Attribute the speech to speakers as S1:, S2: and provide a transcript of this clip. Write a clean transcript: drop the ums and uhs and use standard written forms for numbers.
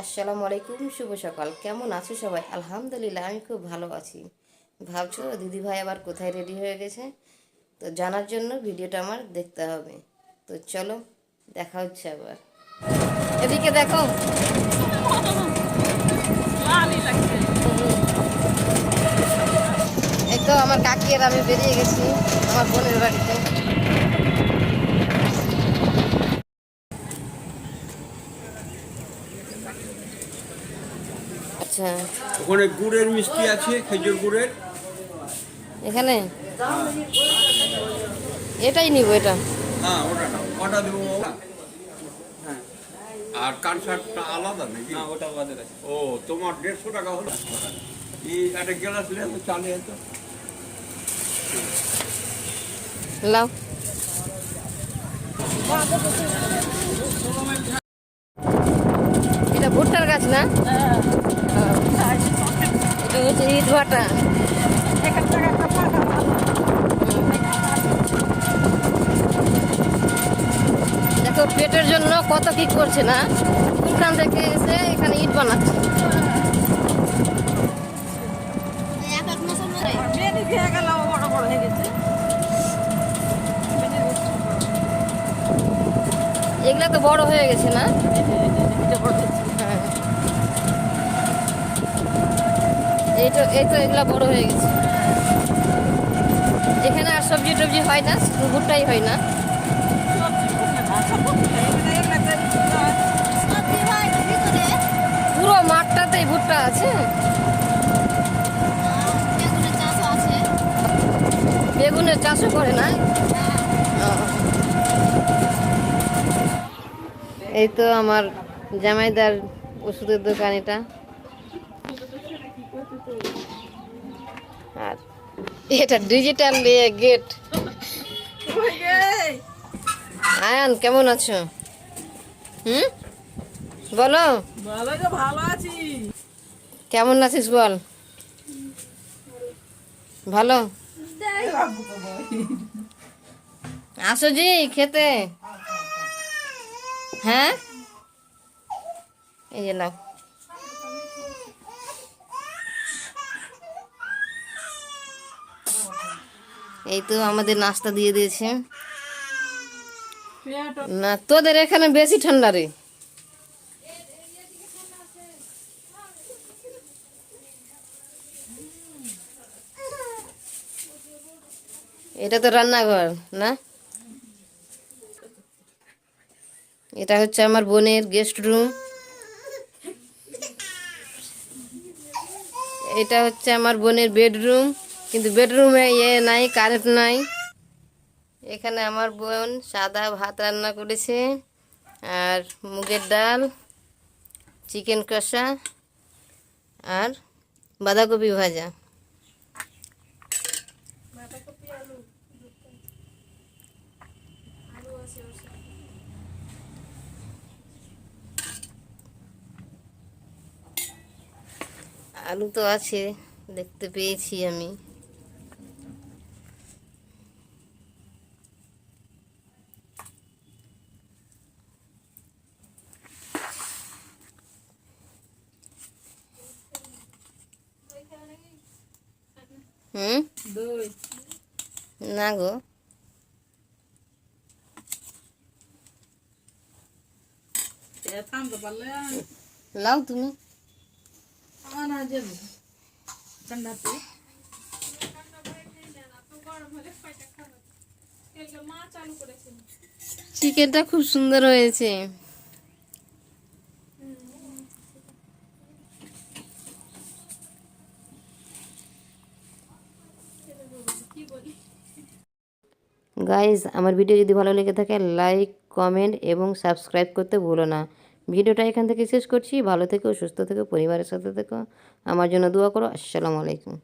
S1: আসসালামু আলাইকুম, শুভ সকাল। কেমন আছো সবাই? আলহামদুলিল্লাহ, আমি খুব ভালো আছি। ভাবছো দিদিভাই আবার কোথায় রেডি হয়ে গেছে? তো জানার জন্য ভিডিওটা আমার দেখতে হবে। তো চলো, দেখা হচ্ছে আবার। এদিকে দেখো, এই তো আমার কাকি আর আমি বেরিয়ে গেছি আমার বোনের বাড়িতে। আচ্ছা,
S2: ওখানে গুড়ের মিষ্টি আছে, খেজুর গুড়ের।
S1: এখানে এটাই নিব, এটা।
S2: হ্যাঁ, ওটা নাও, ওটা দেবো বাবা। হ্যাঁ, আর কানসারটা আলাদা নাকি? না, ওটা বাদে আছে। ও, তোমার 150 টাকা হলো। এই একটা গ্লাস নিয়ে চালে তো
S1: লাও। এটা ভুট্টার গাছ না? এটা হচ্ছে ইট ভাটা। দেখো পেটের জন্য কত কি করছে না, ওখান থেকে এসে এখানে ইট বানাচ্ছে। এগুলা তো বড় হয়ে গেছে না? হ্যাঁ, এই তো এগুলা বড় হয়ে গেছে। এখানে আর সবজি টবজি হয় না, শুধু ভুট্টাই হয় না। পুরো মাঠটাতেই ভুট্টা আছে। বেগুনের চাষও করে না? এই তো আমার জামাইদার ওষুধের দোকান এটা। আর এটা ডিজিটাল গেট। আয়ান, কেমন আছো? বলো।
S3: ভালো আছি।
S1: কেমন আছিস বল? ভালো। আসো জি খেতে। হ্যাঁ, এই যে নাও। এই তো আমাদের নাস্তা দিয়ে দিয়েছে। না, তোদের এখানে বেশি ঠান্ডা রে। এটা তো রান্নাঘর না? এটা হচ্ছে আমার বোনের গেস্ট রুম। এটা হচ্ছে আমার বোনের বেডরুম, কিন্তু বেডরুমে নাই, কারেন্ট নাই। এখানে আমার বোন সাদা ভাত রান্না করেছে, আর মুগের ডাল, চিকেন কষা, আর বাঁধাকপি ভাজা। আলু তো আছে, দেখতে পেয়েছি আমি। না গো, লাও তুমি। চিকেনটা খুব সুন্দর হয়েছে। গাইজ, আমার ভিডিও যদি ভালো লেগে থাকে লাইক, কমেন্ট এবং সাবস্ক্রাইব করতে ভুলো না। ভিডিওটা এখান থেকে শেষ করছি। ভালো থেকো, সুস্থ থেকো, পরিবারের সাথে থেকো, আমার জন্য দোয়া করো। আসসালামু আলাইকুম।